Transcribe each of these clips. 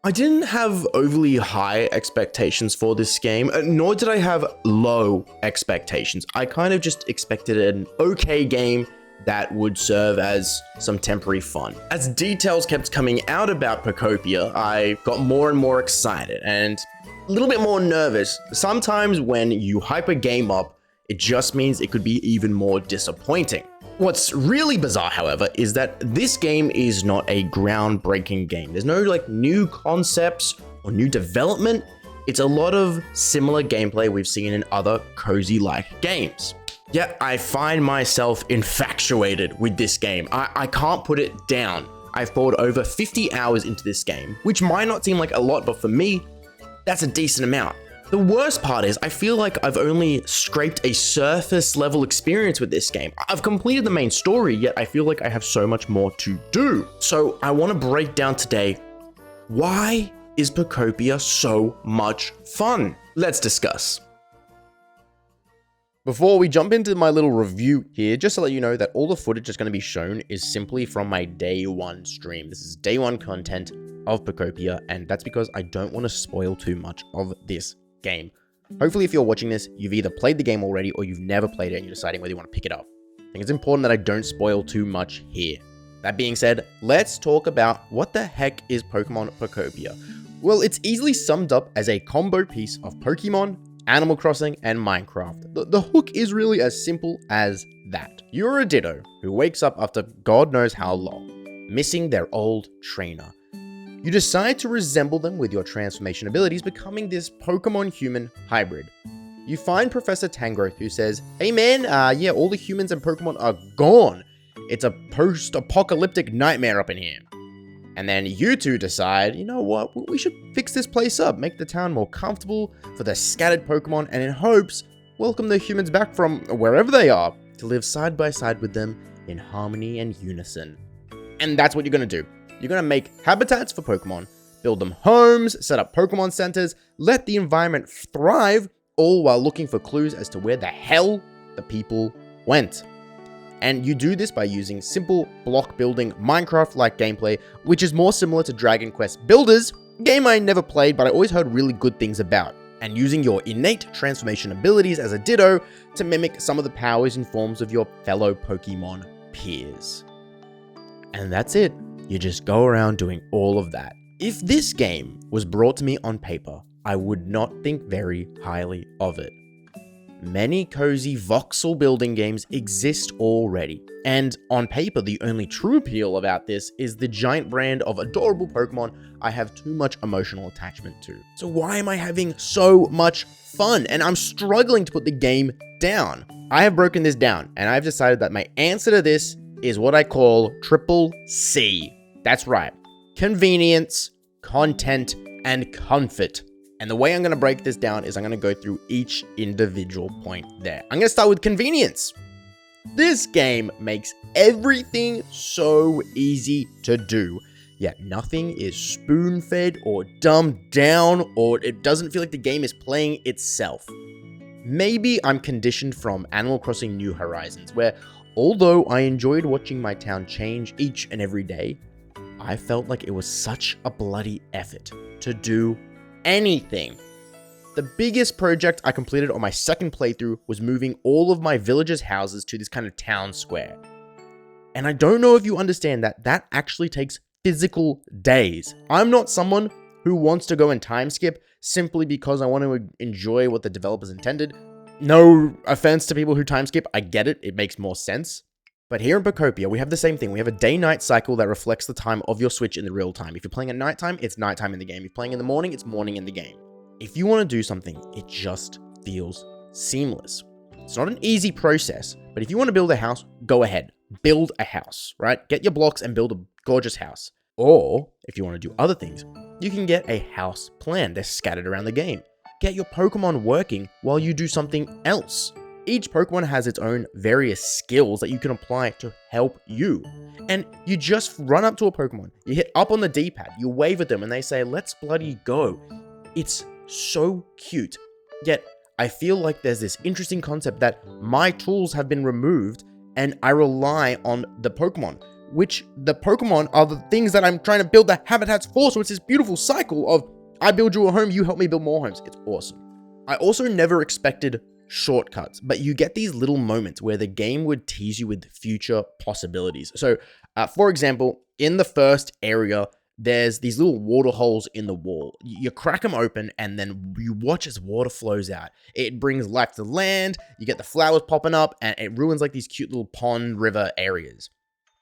I didn't have overly high expectations for this game, nor did I have low expectations. I kind of just expected an okay game that would serve as some temporary fun. As details kept coming out about Pokopia, I got more and more excited and a little bit more nervous. Sometimes when you hype a game up, it just means it could be even more disappointing. What's really bizarre, however, is that this game is not a groundbreaking game. There's no new concepts or new development. It's a lot of similar gameplay we've seen in other cozy-like games. Yet I find myself infatuated with this game. I can't put it down. I've poured over 50 hours into this game, which might not seem like a lot, but for me, that's a decent amount. The worst part is I feel like I've only scraped a surface level experience with this game. I've completed the main story, yet I feel like I have so much more to do. So I want to break down today, why is Pokopia so much fun? Let's discuss. Before we jump into my little review here, just to let you know that all the footage that's going to be shown is simply from my day one stream. This is day one content of Pokopia, and that's because I don't want to spoil too much of this game. Hopefully, if you're watching this, you've either played the game already or you've never played it and you're deciding whether you want to pick it up. I think it's important that I don't spoil too much here. That being said, let's talk about what the heck is Pokemon Pokopia. Well, it's easily summed up as a combo piece of Pokemon, Animal Crossing, and Minecraft. The hook is really as simple as that. You're a Ditto who wakes up after God knows how long, missing their old trainer. You decide to resemble them with your transformation abilities, becoming this Pokemon-human hybrid. You find Professor Tangrowth, who says, "Hey man, yeah, all the humans and Pokemon are gone. It's a post-apocalyptic nightmare up in here." And then you two decide, you know what, we should fix this place up, make the town more comfortable for the scattered Pokemon, and in hopes, welcome the humans back from wherever they are to live side by side with them in harmony and unison. And that's what you're going to do. You're going to make habitats for Pokemon, build them homes, set up Pokemon centers, let the environment thrive, all while looking for clues as to where the hell the people went. And you do this by using simple block building Minecraft-like gameplay, which is more similar to Dragon Quest Builders, a game I never played but I always heard really good things about, and using your innate transformation abilities as a Ditto to mimic some of the powers and forms of your fellow Pokemon peers. And that's it. You just go around doing all of that. If this game was brought to me on paper, I would not think very highly of it. Many cozy voxel building games exist already, and on paper the only true appeal about this is the giant brand of adorable Pokemon I have too much emotional attachment to. So why am I having so much fun? And I'm struggling to put the game down. I have broken this down, and I've decided that my answer to this is what I call triple C. That's right. Convenience, content, and comfort. And the way I'm going to break this down is I'm going to go through each individual point there. I'm going to start with convenience. This game makes everything so easy to do, yet nothing is spoon-fed or dumbed down, or it doesn't feel like the game is playing itself. Maybe I'm conditioned from Animal Crossing New Horizons, where although I enjoyed watching my town change each and every day, I felt like it was such a bloody effort to do anything. The biggest project I completed on my second playthrough was moving all of my villagers' houses to this kind of town square. And I don't know if you understand that actually takes physical days. I'm not someone who wants to go and time skip simply because I want to enjoy what the developers intended. No offense to people who time skip, I get it, it makes more sense. But here in Pokopia, we have the same thing. We have a day-night cycle that reflects the time of your Switch in the real time. If you're playing at nighttime, it's nighttime in the game. If you're playing in the morning, it's morning in the game. If you want to do something, it just feels seamless. It's not an easy process, but if you want to build a house, go ahead. Build a house, right? Get your blocks and build a gorgeous house. Or, if you want to do other things, you can get a house plan. They're scattered around the game. Get your Pokemon working while you do something else. Each Pokemon has its own various skills that you can apply to help you. And you just run up to a Pokemon, you hit up on the D-pad, you wave at them and they say, "Let's bloody go." It's so cute. Yet, I feel like there's this interesting concept that my tools have been removed and I rely on the Pokemon. which the Pokemon are the things that I'm trying to build the habitats for. So it's this beautiful cycle of I build you a home, you help me build more homes. It's awesome. I also never expected shortcuts, but you get these little moments where the game would tease you with future possibilities. So, for example, in the first area, there's these little water holes in the wall. You crack them open and then you watch as water flows out. It brings life to the land, you get the flowers popping up, and it ruins like these cute little pond river areas.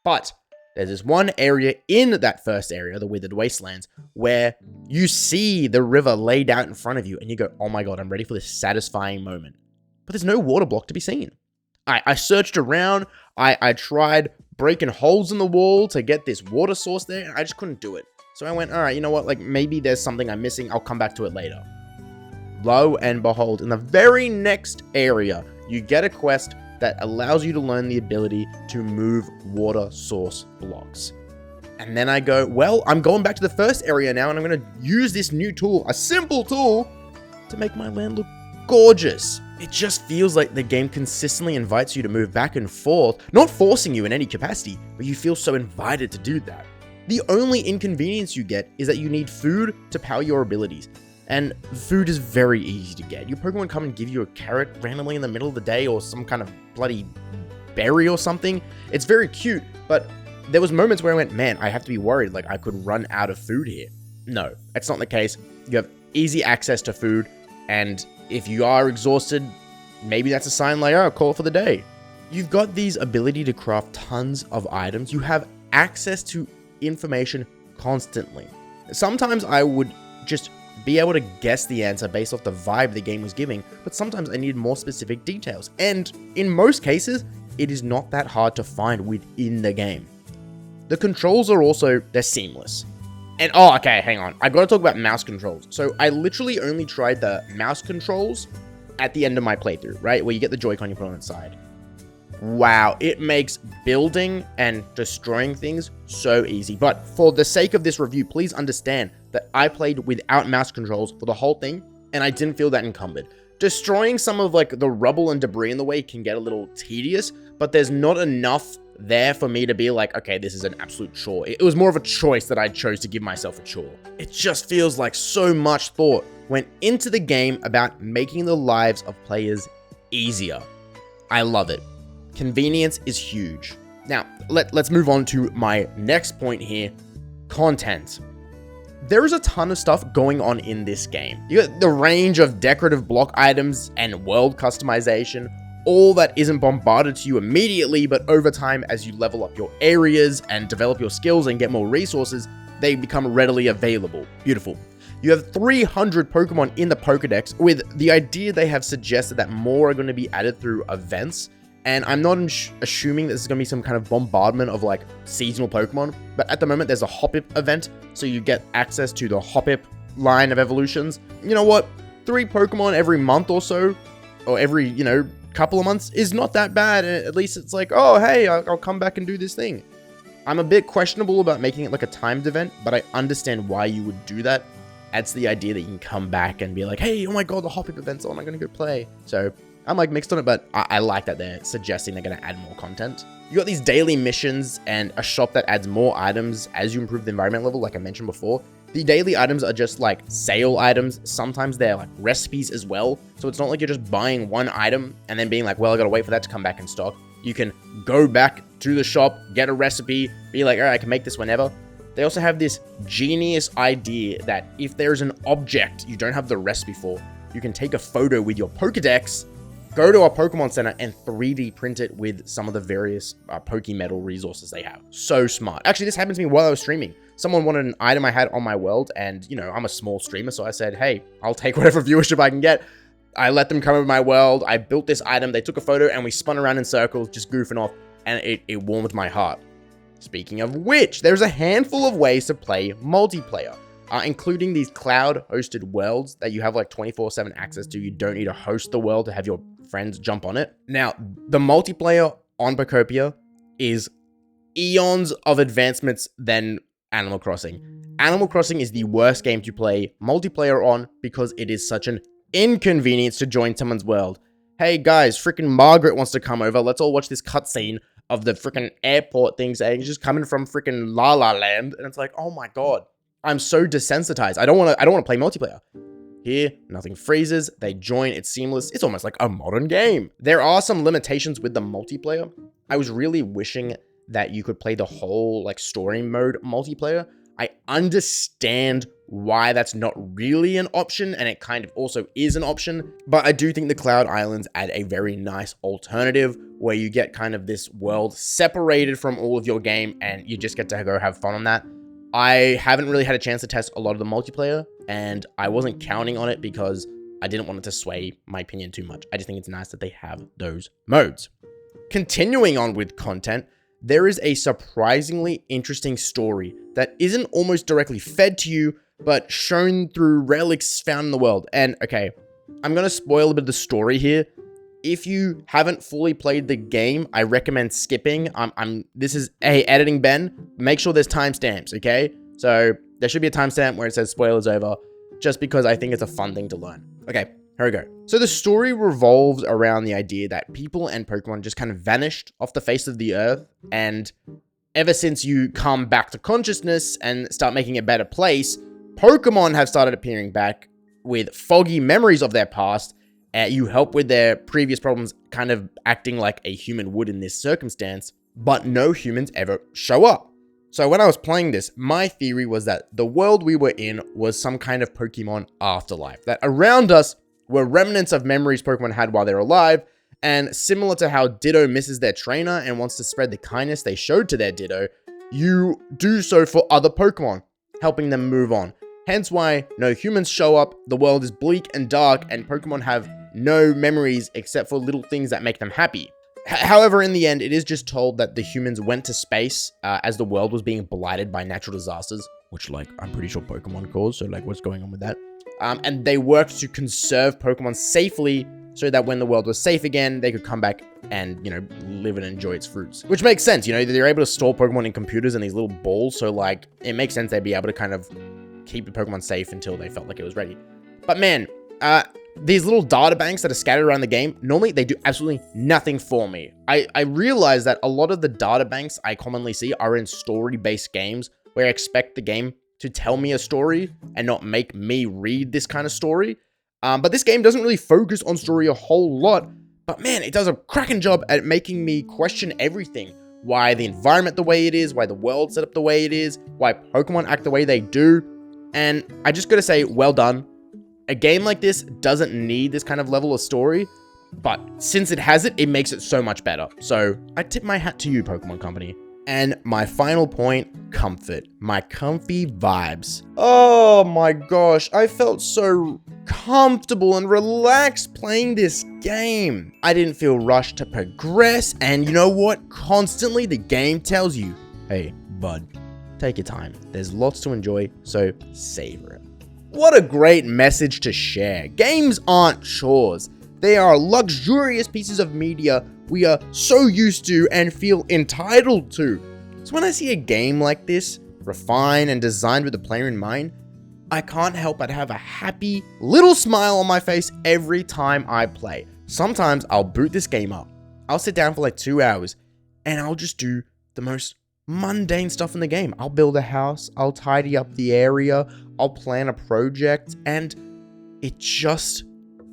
But there's this one area in that first area, the Withered Wastelands, where you see the river laid out in front of you and you go, oh my god, I'm ready for this satisfying moment. But there's no water block to be seen. I searched around, I tried breaking holes in the wall to get this water source there, and I just couldn't do it. So I went, all right, you know what, like maybe there's something I'm missing, I'll come back to it later. Lo and behold, in the very next area, you get a quest that allows you to learn the ability to move water source blocks. And then I go, well, I'm going back to the first area now, and I'm going to use this new tool, a simple tool, to make my land look gorgeous. It just feels like the game consistently invites you to move back and forth, not forcing you in any capacity, but you feel so invited to do that. The only inconvenience you get is that you need food to power your abilities. And food is very easy to get. Your Pokemon come and give you a carrot randomly in the middle of the day, or some kind of bloody berry or something. It's very cute, but there was moments where I went, man, I have to be worried, like I could run out of food here. No, that's not the case. You have easy access to food, and if you are exhausted, maybe that's a sign like, oh, call it for the day. You've got these ability to craft tons of items. You have access to information constantly. Sometimes I would just be able to guess the answer based off the vibe the game was giving, but sometimes I need more specific details. And in most cases, it is not that hard to find within the game. The controls are also, they're seamless. And, oh, okay, hang on. I gotta talk about mouse controls. So I literally only tried the mouse controls at the end of my playthrough, right? Where you get the Joy-Con you put on its side. Wow, it makes building and destroying things so easy. But for the sake of this review, please understand that I played without mouse controls for the whole thing, and I didn't feel that encumbered. Destroying some of like the rubble and debris in the way can get a little tedious, but there's not enough there for me to be like, okay, this is an absolute chore. It was more of a choice that I chose to give myself a chore. It just feels like so much thought went into the game about making the lives of players easier. I love it. Convenience is huge. Now, let's move on to my next point here, content. There is a ton of stuff going on in this game. You got the range of decorative block items and world customization, all that isn't bombarded to you immediately, but over time, as you level up your areas and develop your skills and get more resources, they become readily available. Beautiful. You have 300 Pokemon in the Pokedex, with the idea they have suggested that more are going to be added through events. And I'm not assuming this is going to be some kind of bombardment of like seasonal Pokemon, but at the moment there's a Hoppip event, so you get access to the Hoppip line of evolutions. You know what? 3 Pokemon every month or so, or every, couple of months is not that bad. And at least it's like, oh, hey, I'll come back and do this thing. I'm a bit questionable about making it like a timed event, but I understand why you would do that. That's the idea that you can come back and be like, hey, oh my god, the Hoppip event's on, I'm going to go play. So I'm like mixed on it, but I like that they're suggesting they're going to add more content. You got these daily missions and a shop that adds more items as you improve the environment level, like I mentioned before. The daily items are just like sale items. Sometimes they're like recipes as well. So it's not like you're just buying one item and then being like, well, I got to wait for that to come back in stock. You can go back to the shop, get a recipe, be like, all right, I can make this whenever. They also have this genius idea that if there's an object you don't have the recipe for, you can take a photo with your Pokedex, go to a Pokemon Center, and 3D print it with some of the various Pokemetal resources they have. So smart. Actually, this happened to me while I was streaming. Someone wanted an item I had on my world, and, I'm a small streamer, so I said, hey, I'll take whatever viewership I can get. I let them come over my world, I built this item, they took a photo, and we spun around in circles, just goofing off, and it warmed my heart. Speaking of which, there's a handful of ways to play multiplayer, including these cloud-hosted worlds that you have like 24/7 access to. You don't need to host the world to have your friends jump on it. Now, the multiplayer on Pokopia is eons of advancements than Animal Crossing. Animal Crossing is the worst game to play multiplayer on because it is such an inconvenience to join someone's world. Hey guys, freaking Margaret wants to come over. Let's all watch this cutscene. of the freaking airport thing saying, just coming from freaking La La Land. And it's like, oh my God, I'm so desensitized. I don't want to play multiplayer. Here, nothing freezes, they join, it's seamless, it's almost like a modern game. There are some limitations with the multiplayer. I was really wishing that you could play the whole like story mode multiplayer. I understand why that's not really an option, and it kind of also is an option, but I do think the Cloud Islands add a very nice alternative where you get kind of this world separated from all of your game and you just get to go have fun on that. I haven't really had a chance to test a lot of the multiplayer, and I wasn't counting on it because I didn't want it to sway my opinion too much. I just think it's nice that they have those modes. Continuing on with content, there is a surprisingly interesting story that isn't almost directly fed to you, but shown through relics found in the world. And okay, I'm going to spoil a bit of the story here. If you haven't fully played the game, I recommend skipping. This is, hey, editing Ben, make sure there's timestamps, okay? So there should be a timestamp where it says spoilers over, just because I think it's a fun thing to learn. Okay, here we go. So the story revolves around the idea that people and Pokemon just kind of vanished off the face of the earth, and ever since you come back to consciousness and start making a better place, Pokemon have started appearing back with foggy memories of their past. You help with their previous problems, kind of acting like a human would in this circumstance, but no humans ever show up. So when I was playing this, my theory was that the world we were in was some kind of Pokemon afterlife, that around us were remnants of memories Pokemon had while they're alive, and similar to how Ditto misses their trainer and wants to spread the kindness they showed to their Ditto, you do so for other Pokemon, helping them move on. Hence why no humans show up, the world is bleak and dark, and Pokemon have no memories except for little things that make them happy. However, in the end, it is just told that the humans went to space as the world was being blighted by natural disasters, which, like, I'm pretty sure Pokemon caused, so, like, what's going on with that? And they worked to conserve Pokemon safely so that when the world was safe again, they could come back and, you know, live and enjoy its fruits. Which makes sense, you know, they're able to store Pokemon in computers in these little balls, so, like, it makes sense they'd be able to kind of keep the Pokemon safe until they felt like it was ready. But man, these little data banks that are scattered around the game, normally they do absolutely nothing for me. I realize that a lot of the data banks I commonly see are in story-based games where I expect the game to tell me a story and not make me read this kind of story. But this game doesn't really focus on story a whole lot, but man, it does a cracking job at making me question everything. Why the environment the way it is, why the world set up the way it is, why Pokemon act the way they do. And I just gotta say, well done. A game like this doesn't need this kind of level of story, but since it has it, it makes it so much better. So I tip my hat to you, Pokemon Company. And my final point, comfort. My comfy vibes. Oh my gosh, I felt so comfortable and relaxed playing this game. I didn't feel rushed to progress, and you know what? Constantly the game tells you, hey, bud, take your time. There's lots to enjoy, so savor it. What a great message to share. Games aren't chores. They are luxurious pieces of media we are so used to and feel entitled to. So when I see a game like this, refined and designed with the player in mind, I can't help but have a happy little smile on my face every time I play. Sometimes I'll boot this game up. I'll sit down for like 2 hours and I'll just do the most mundane stuff in the game. I'll build a house, I'll tidy up the area, I'll plan a project, and it just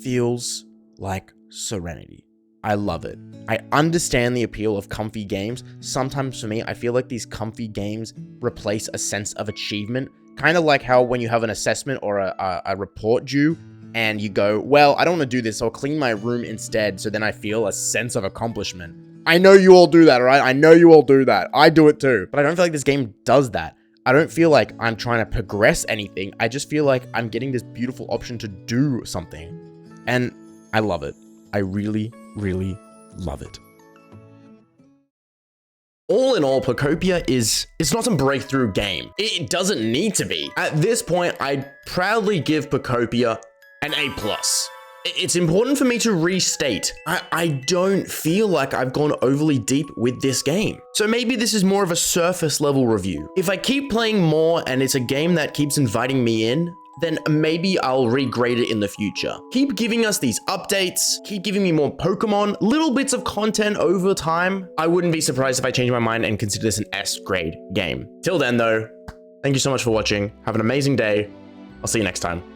feels like serenity. I love it. I understand the appeal of comfy games. Sometimes for me, I feel like these comfy games replace a sense of achievement. Kind of like how when you have an assessment or a report due and you go, well, I don't want to do this, so I'll clean my room instead, so then I feel a sense of accomplishment. I know you all do that, all right? I know you all do that. I do it too. But I don't feel like this game does that. I don't feel like I'm trying to progress anything. I just feel like I'm getting this beautiful option to do something. And I love it. I really, really love it. All in all, Pokopia it's not some breakthrough game. It doesn't need to be. At this point, I'd proudly give Pokopia an A+. It's important for me to restate, I don't feel like I've gone overly deep with this game. So maybe this is more of a surface level review. If I keep playing more and it's a game that keeps inviting me in, then maybe I'll regrade it in the future. Keep giving us these updates, keep giving me more Pokemon, little bits of content over time. I wouldn't be surprised if I change my mind and consider this an S grade game. Till then though, thank you so much for watching. Have an amazing day. I'll see you next time.